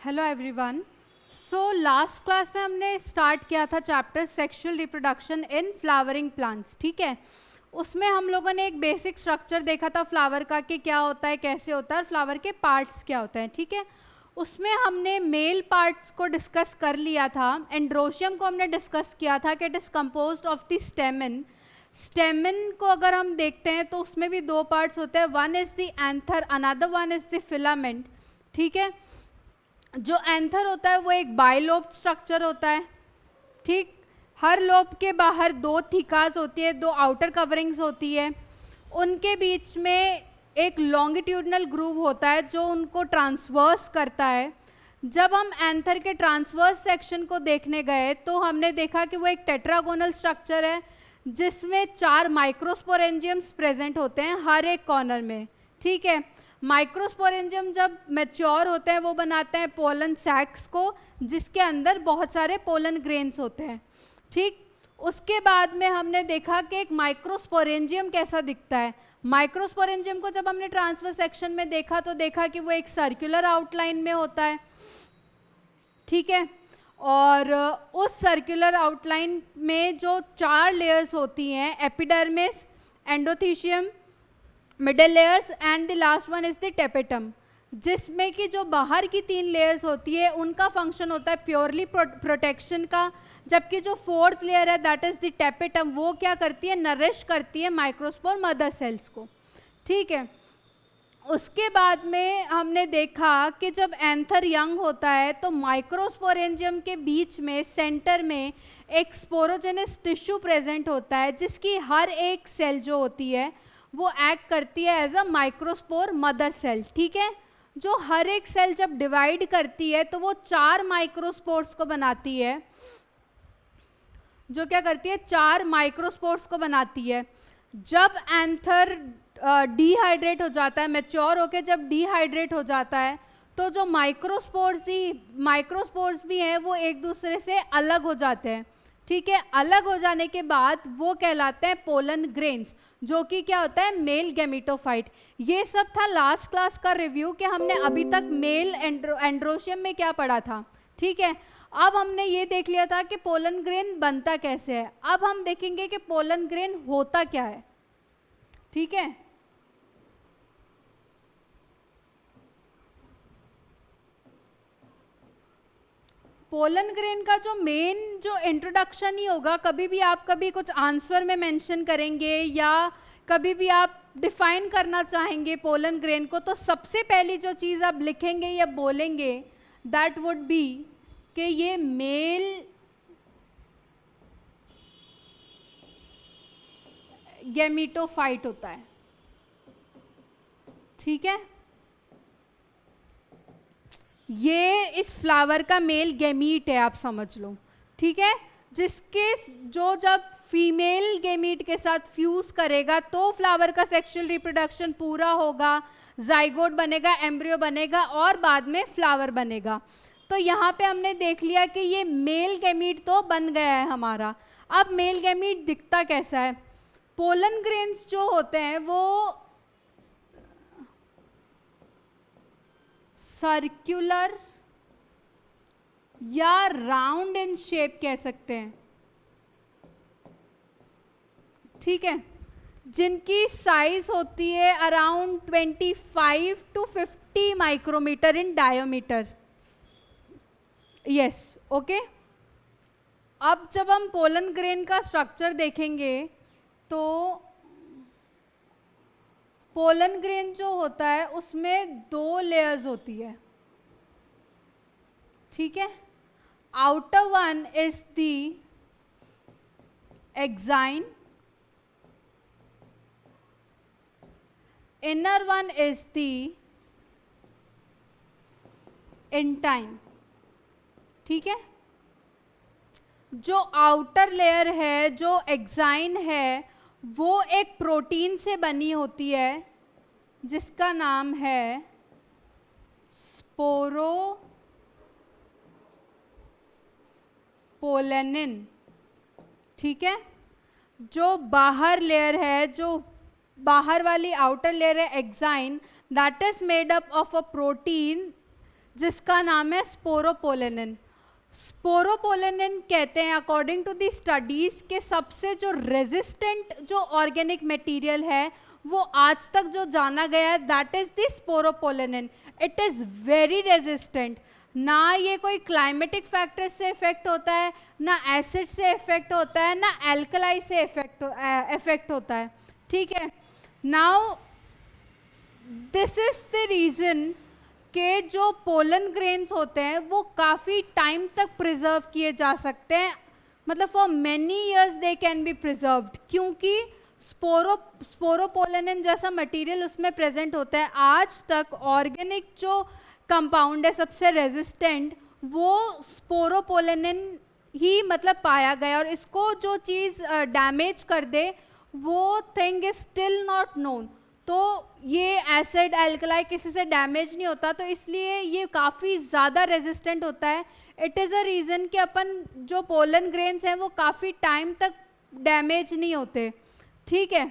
Hello everyone. So last class में हमने start किया था chapter sexual reproduction in flowering plants. ठीक है, उसमें हम लोगों ने एक बेसिक स्ट्रक्चर देखा था फ्लावर का कि क्या होता है, कैसे होता है और फ्लावर के पार्ट्स क्या होते हैं। ठीक है, उसमें हमने मेल पार्ट्स को डिस्कस कर लिया था। एंड्रोशियम को हमने डिस्कस किया था कि it is composed of the स्टेमन। स्टेमन को अगर हम देखते हैं तो उसमें भी दो पार्ट्स होते हैं, one is the anther, another one is the filament. ठीक है, जो एंथर होता है वो एक बाइलोब्ड स्ट्रक्चर होता है। ठीक, हर लोब के बाहर दो थिकास होती है, दो आउटर कवरिंग्स होती है, उनके बीच में एक लॉन्गिट्यूडनल ग्रूव होता है जो उनको ट्रांसवर्स करता है। जब हम एंथर के ट्रांसवर्स सेक्शन को देखने गए तो हमने देखा कि वो एक टेट्रागोनल स्ट्रक्चर है जिसमें 4 माइक्रोस्पोरेंजियम्स प्रेजेंट होते हैं हर एक कॉर्नर में। ठीक है, माइक्रोस्पोरेंजियम जब मैच्योर होते हैं वो बनाते हैं पोलन सैक्स को, जिसके अंदर बहुत सारे पोलन ग्रेन्स होते हैं। ठीक, उसके बाद में हमने देखा कि एक माइक्रोस्पोरेंजियम कैसा दिखता है। माइक्रोस्पोरेंजियम को जब हमने ट्रांसफर सेक्शन में देखा तो देखा कि वो एक सर्कुलर आउटलाइन में होता है। ठीक है, और उस सर्कुलर आउटलाइन में जो 4 लेयर्स होती हैं, epidermis, endothecium, middle layers and the last one is the tapetum, जिसमें कि जो बाहर की 3 लेयर्स होती है उनका फंक्शन होता है प्योरली प्रोटेक्शन का, जबकि जो 4th लेयर है दैट इज द टेपेटम वो क्या करती है, नरिश करती है माइक्रोस्पोर मदर सेल्स को। ठीक है, उसके बाद में हमने देखा कि जब एंथर यंग होता है तो माइक्रोस्पोरेंजियम के बीच में सेंटर में एक स्पोरोजेनस टिश्यू प्रेजेंट होता है जिसकी हर एक सेल जो होती है वो एक्ट करती है as a microspore mother cell. ठीक है, जो हर एक सेल जब डिवाइड करती है तो वो 4 माइक्रोस्पोर्स को बनाती है, जो क्या करती है 4 माइक्रोस्पोर्स को बनाती है। जब एंथर डिहाइड्रेट हो जाता है, मैच्योर होके जब डिहाइड्रेट हो जाता है तो जो माइक्रोस्पोर्स भी हैं वो एक दूसरे से अलग हो जाते हैं। ठीक है, अलग हो जाने के बाद वो कहलाते हैं पोलन ग्रेन्स, जो कि क्या होता है मेल गैमेटोफाइट। ये सब था लास्ट क्लास का रिव्यू कि हमने अभी तक मेल एंड्रोशियम में क्या पढ़ा था। ठीक है, अब हमने ये देख लिया था कि पोलन ग्रेन बनता कैसे है। अब हम देखेंगे कि पोलन ग्रेन होता क्या है। ठीक है, पोलन ग्रेन का जो मेन जो इंट्रोडक्शन ही होगा, कभी भी आप कभी कुछ आंसर में मेंशन करेंगे या कभी भी आप डिफाइन करना चाहेंगे पोलन ग्रेन को, तो सबसे पहली जो चीज़ आप लिखेंगे या बोलेंगे दैट वुड बी कि ये मेल गैमेटोफाइट होता है। ठीक है, ये इस फ्लावर का मेल गैमीट है, आप समझ लो। ठीक है, जिसके जो जब फीमेल गैमीट के साथ फ्यूज करेगा तो फ्लावर का सेक्सुअल रिप्रोडक्शन पूरा होगा, जाइगोट बनेगा, एम्ब्रियो बनेगा और बाद में फ्लावर बनेगा। तो यहाँ पे हमने देख लिया कि ये मेल गैमीट तो बन गया है हमारा। अब मेल गैमीट दिखता कैसा है? पोलन ग्रेन्स जो होते हैं वो सर्कुलर या राउंड इन शेप कह सकते हैं। ठीक है, जिनकी साइज होती है around 25 to 50 micrometre in diameter. Yes, okay. अब जब हम पोलन ग्रेन का स्ट्रक्चर देखेंगे तो पोलन ग्रेन जो होता है उसमें 2 लेयर्स होती है। ठीक है, outer one is the exine, inner one is the intine. ठीक है, जो आउटर लेयर है, जो एक्साइन है, वो एक प्रोटीन से बनी होती है जिसका नाम है स्पोरोपोलेनिन। ठीक है, जो बाहर लेयर है, जो बाहर वाली आउटर लेयर है exine, that is made up of a protein जिसका नाम है स्पोरोपोलेनिन। स्पोरोपोलेनिन कहते हैं अकॉर्डिंग टू दी स्टडीज के सबसे जो रेजिस्टेंट जो ऑर्गेनिक मटेरियल है वो आज तक जो जाना गया है that is the sporopollenin. It is very resistant. ना ये कोई क्लाइमेटिक फैक्टर से इफेक्ट होता है, ना एसिड से इफेक्ट होता है, ना एल्कलाई से इफेक्ट होता है। ठीक है, now this is the reason के जो पोलन ग्रेन्स होते हैं वो काफ़ी टाइम तक प्रिजर्व किए जा सकते हैं, मतलब for many years they can be preserved, क्योंकि स्पोरोपोलेनिन जैसा मटेरियल उसमें प्रेजेंट होता है। आज तक ऑर्गेनिक जो कंपाउंड है सबसे रेजिस्टेंट वो स्पोरोपोलेनिन ही मतलब पाया गया, और इसको जो चीज़ डैमेज कर दे वो thing is still not known. तो ये एसिड एल्कलाई किसी से डैमेज नहीं होता, तो इसलिए ये काफ़ी ज़्यादा रेजिस्टेंट होता है। इट इज़ अ रीज़न कि अपन जो पोलन ग्रेन्स हैं वो काफ़ी टाइम तक डैमेज नहीं होते। ठीक है,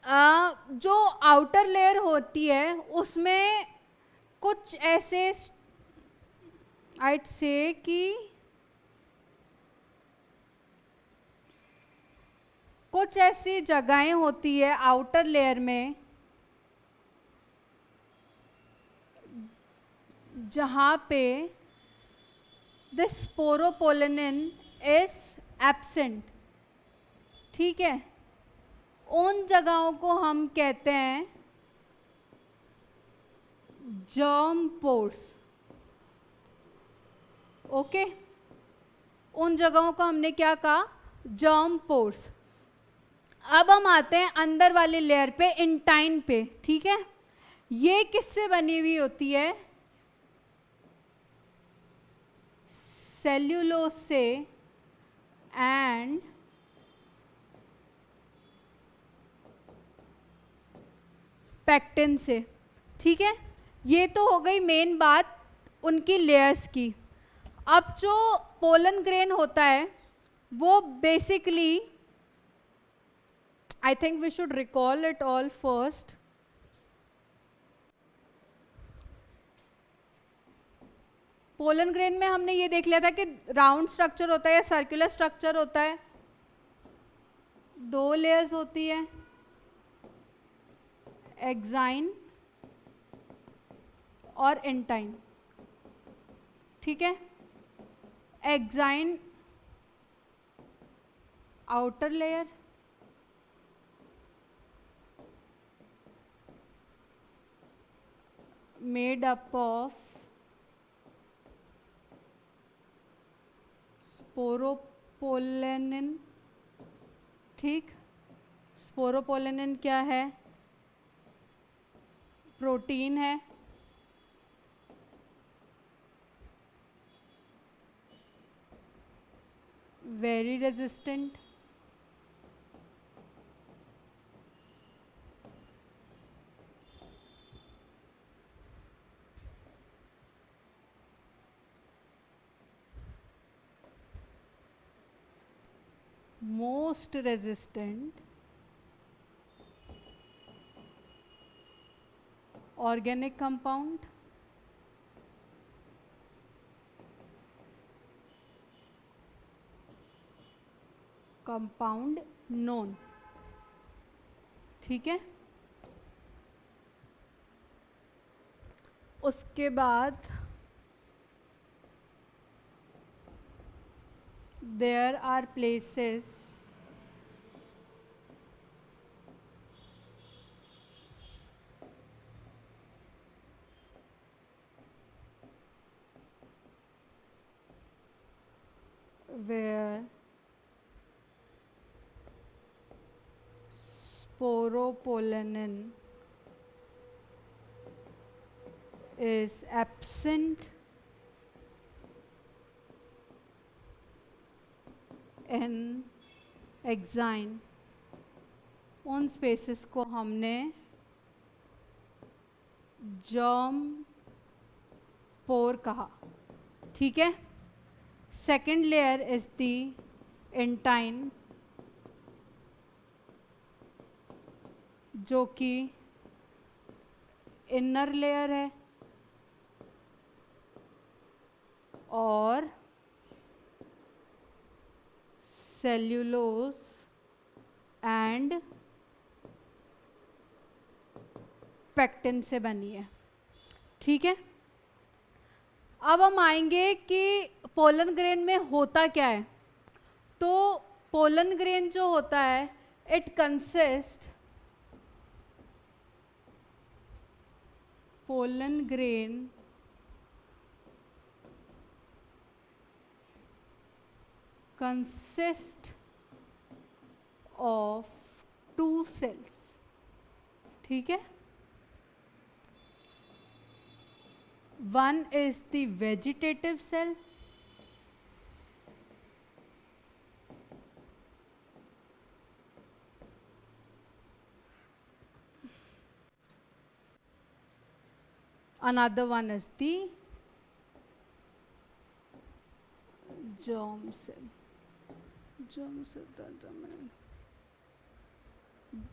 जो आउटर लेयर होती है उसमें कुछ ऐसे I'd से कि कुछ ऐसी जगहें होती है आउटर लेयर में जहाँ पे द स्पोरोपोलेनिन इज एब्सेंट। ठीक है, उन जगहों को हम कहते हैं जर्म पोर्स। ओके, उन जगहों को हमने क्या कहा, जर्म पोर्स। अब हम आते हैं अंदर वाली लेयर पे, इंटाइन पे। ठीक है, ये किससे बनी हुई होती है, सेल्यूलोज से एंड पेक्टिन से। ठीक है, ये तो हो गई मेन बात उनकी लेयर्स की। अब जो पोलन ग्रेन होता है वो basically, I think we should recall it all first. Pollen grain में हमने ये देख लिया था कि राउंड स्ट्रक्चर होता है या सर्कुलर स्ट्रक्चर होता है, दो लेयर्स होती है, एक्साइन और इंटाइन। ठीक है, exine outer layer, made up of sporopollenin. ठीक, स्पोरोपोलेनिन क्या है, प्रोटीन है, very resistant, most resistant organic compound, compound known। ठीक है, उसके बाद there are places where sporopollenin is absent in exine. उन स्पेसेस को हमने जर्म पोर कहा। ठीक है, second layer is the intine, जो कि इनर लेयर है, और सेल्यूलोज एंड पेक्टिन से बनी है, ठीक है। अब हम आएंगे कि पोलन ग्रेन में होता क्या है। तो पोलन ग्रेन जो होता है, it consist, pollen grain consist of 2 cells, ठीक है। One is the vegetative cell, another one is the germ cell,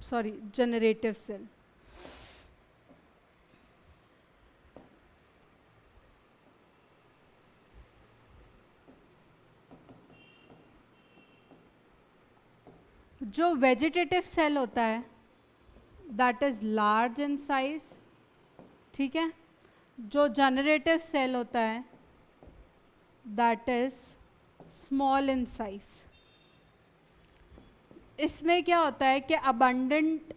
sorry, generative cell। जो वेजिटेटिव सेल होता है that is large in size, ठीक है। जो जनरेटिव सेल होता है that is small in size. इसमें क्या होता है कि अबंडेंट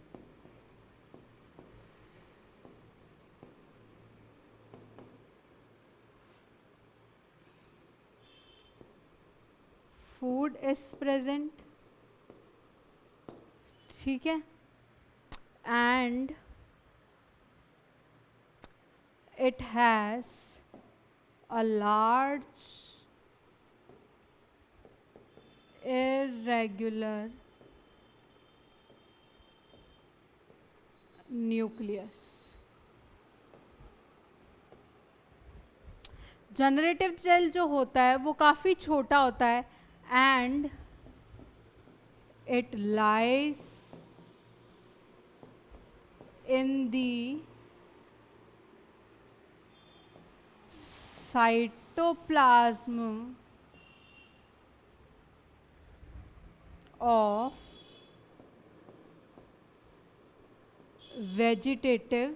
फूड इज प्रेजेंट, ठीक है, and it has a large irregular nucleus। Generative cell जो होता है वो काफ़ी छोटा होता है and it lies in the cytoplasm of vegetative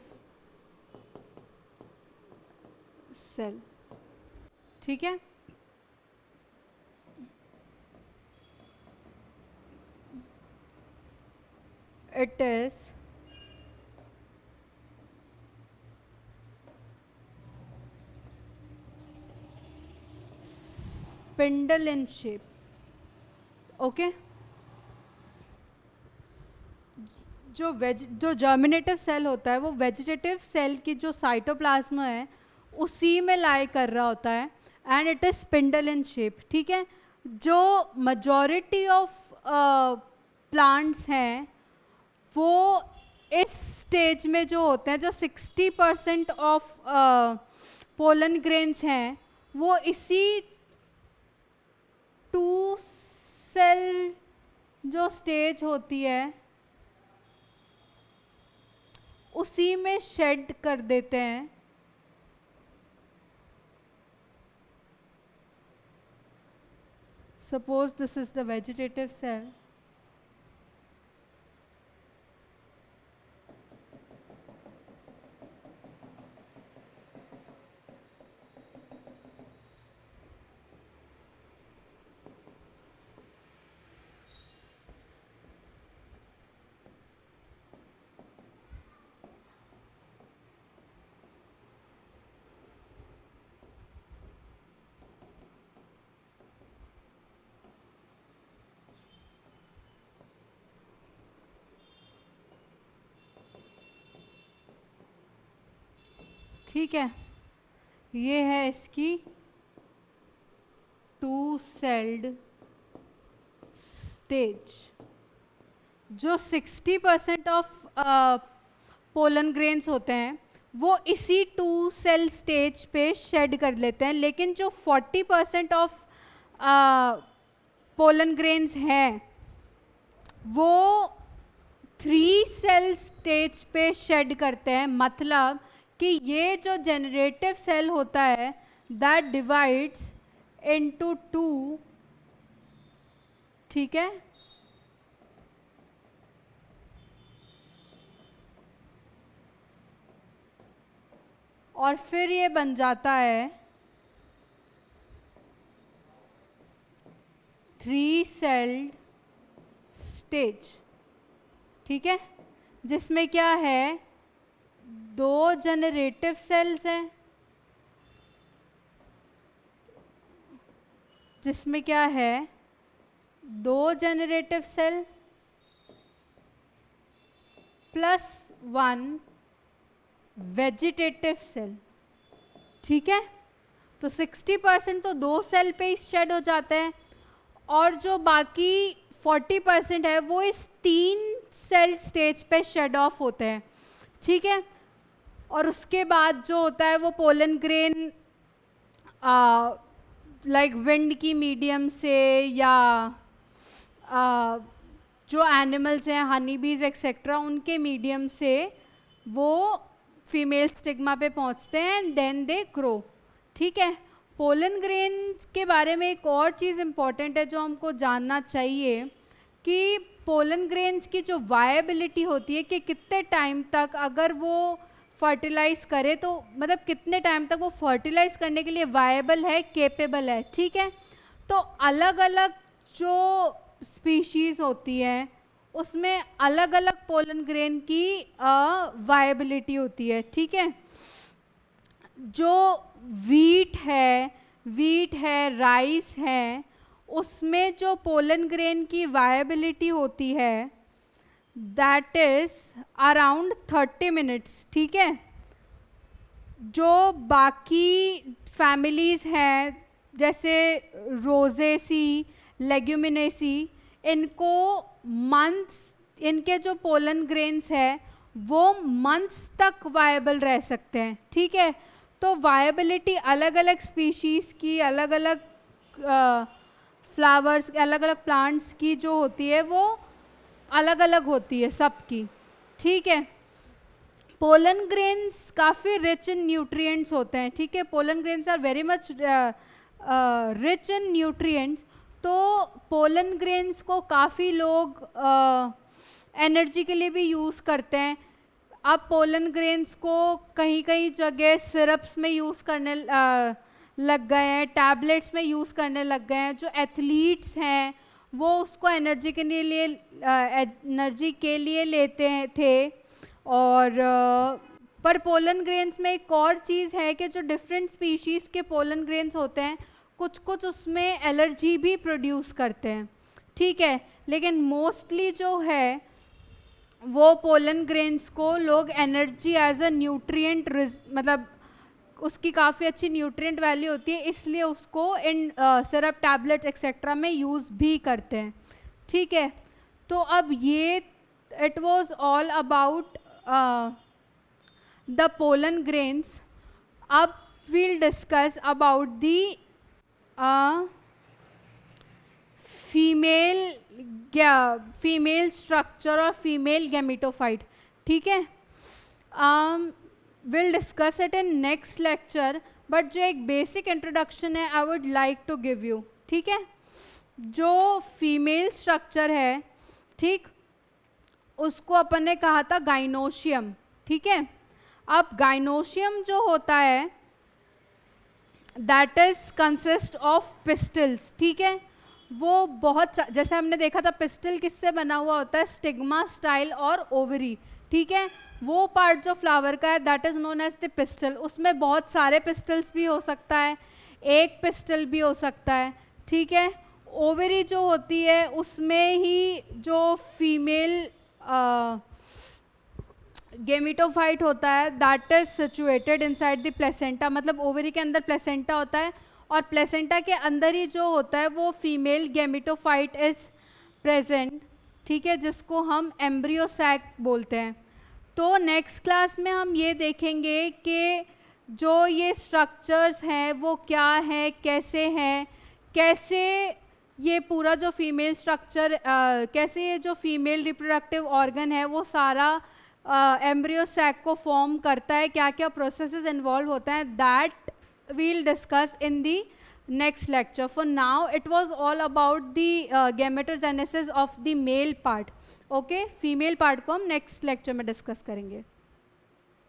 cell, ठीक है। It is spindle in shape, okay. जो जर्मिनेटिव सेल होता है वो वेजिटेटिव सेल की जो साइटोप्लाज्म है उसी में लाई कर रहा होता है and it is spindle in shape, ठीक है। जो majority ऑफ प्लांट्स हैं वो इस स्टेज में जो होते हैं, जो 60% ऑफ पोलन ग्रेन्स हैं वो इसी 2 सेल जो स्टेज होती है उसी में शेड कर देते हैं। Suppose this is the vegetative cell, ठीक है। ये है इसकी 2 सेल्ड स्टेज। जो 60% ऑफ पोलन ग्रेन्स होते हैं वो इसी 2 सेल स्टेज पे शेड कर लेते हैं, लेकिन जो 40% ऑफ पोलन ग्रेन्स हैं वो 3 सेल स्टेज पे शेड करते हैं। मतलब कि ये जो जनरेटिव सेल होता है दैट डिवाइड्स इंटू 2, ठीक है, और फिर ये बन जाता है 3 सेल्ड स्टेज, ठीक है, जिसमें क्या है 2 जनरेटिव सेल्स हैं, जिसमें क्या है 2 generative cell plus 1 vegetative cell, ठीक है। तो 60% तो 2 सेल पे ही शेड हो जाते हैं, और जो बाकी 40% है वो इस 3 सेल स्टेज पे शेड ऑफ होते हैं, ठीक है। और उसके बाद जो होता है वो पोलन ग्रेन लाइक विंड की मीडियम से या जो एनिमल्स हैं हनी बीज एक्सेट्रा उनके मीडियम से वो फीमेल स्टिग्मा पे पहुंचते हैं एंड देन दे ग्रो, ठीक है। पोलन ग्रेन के बारे में एक और चीज़ इम्पॉर्टेंट है जो हमको जानना चाहिए कि पोलन ग्रेन्स की जो वायबिलिटी होती है कि कितने टाइम तक अगर वो फर्टिलाइज करे, तो मतलब कितने टाइम तक वो फर्टिलाइज करने के लिए वायबल है, केपेबल है, ठीक है। तो अलग अलग जो स्पीशीज़ होती है उसमें अलग अलग पोलन ग्रेन की वायबिलिटी होती है, ठीक है। जो वीट है, राइस है, उसमें जो पोलन ग्रेन की वायबिलिटी होती है दैट इज अराउंड 30 मिनट्स, ठीक है। जो बाकी फैमिलीज़ हैं जैसे रोजेसी, लेग्यूमिनेसी, इनको मंथ्स, इनके जो पोलन ग्रेन्स है वो मंथ्स तक वायबल रह सकते हैं, ठीक है। तो वायबिलिटी अलग अलग स्पीशीज़ की, अलग अलग फ्लावर्स, अलग अलग प्लांट्स की जो होती है वो अलग अलग होती है सबकी, ठीक है। पोलन ग्रेन्स काफ़ी रिच इन न्यूट्रिएंट्स होते हैं, ठीक है। Pollen grains are very much rich in nutrients. तो पोलन ग्रेन्स को काफ़ी लोग एनर्जी के लिए भी यूज़ करते हैं। अब पोलन ग्रेन्स को कहीं कहीं जगह सिरप्स में यूज़ करने लग गए हैं, टैबलेट्स में यूज़ करने लग गए हैं। जो एथलीट्स हैं वो उसको एनर्जी के लिए लेते हैं थे। और पर पोलन ग्रेन्स में एक और चीज़ है कि जो डिफरेंट स्पीशीज़ के पोलन ग्रेन्स होते हैं कुछ कुछ उसमें एलर्जी भी प्रोड्यूस करते हैं, ठीक है। लेकिन मोस्टली जो है वो पोलन ग्रेन्स को लोग एनर्जी एज अ न्यूट्रिएंट, मतलब उसकी काफ़ी अच्छी न्यूट्रिएंट वैल्यू होती है, इसलिए उसको इन सिरप, टैबलेट्स एक्सेट्रा में यूज़ भी करते हैं, ठीक है। तो अब ये it was all about the pollen grains. अब we'll discuss about the female structure और फीमेल गैमेटोफाइट, ठीक है। Will discuss it in next lecture, but जो एक बेसिक इंट्रोडक्शन है I would like to give you, ठीक है। जो फीमेल स्ट्रक्चर है, ठीक, उसको अपन ने कहा था गाइनोशियम, ठीक है। अब गाइनोशियम जो होता है that is consist of pistols, ठीक है। वो बहुत जैसे हमने देखा था पिस्टल किससे बना हुआ होता है, स्टिग्मा, स्टाइल और ओवरी, ठीक है। वो पार्ट जो फ्लावर का है that is known as the pistil. उसमें बहुत सारे पिस्टल्स भी हो सकता है, एक पिस्टल भी हो सकता है, ठीक है। ओवरी जो होती है उसमें ही जो फीमेल गेमिटोफाइट होता है that is situated inside the placenta, मतलब ओवरी के अंदर प्लेसेंटा होता है और प्लेसेंटा के अंदर ही जो होता है वो फीमेल गेमिटोफाइट इज प्रेजेंट, ठीक है, जिसको हम एम्ब्रियो सैक बोलते हैं। तो नेक्स्ट क्लास में हम ये देखेंगे कि जो ये स्ट्रक्चर्स हैं वो क्या है, कैसे हैं, कैसे ये पूरा जो फीमेल स्ट्रक्चर, कैसे ये जो फीमेल रिप्रोडक्टिव ऑर्गन है वो सारा एम्ब्रियो सैक को फॉर्म करता है, क्या क्या प्रोसेसेस इन्वॉल्व होता है, that we'll discuss in the next lecture. For now it was all about the gametogenesis of the male part. Okay, female part को हम नेक्स्ट लेक्चर में डिस्कस करेंगे.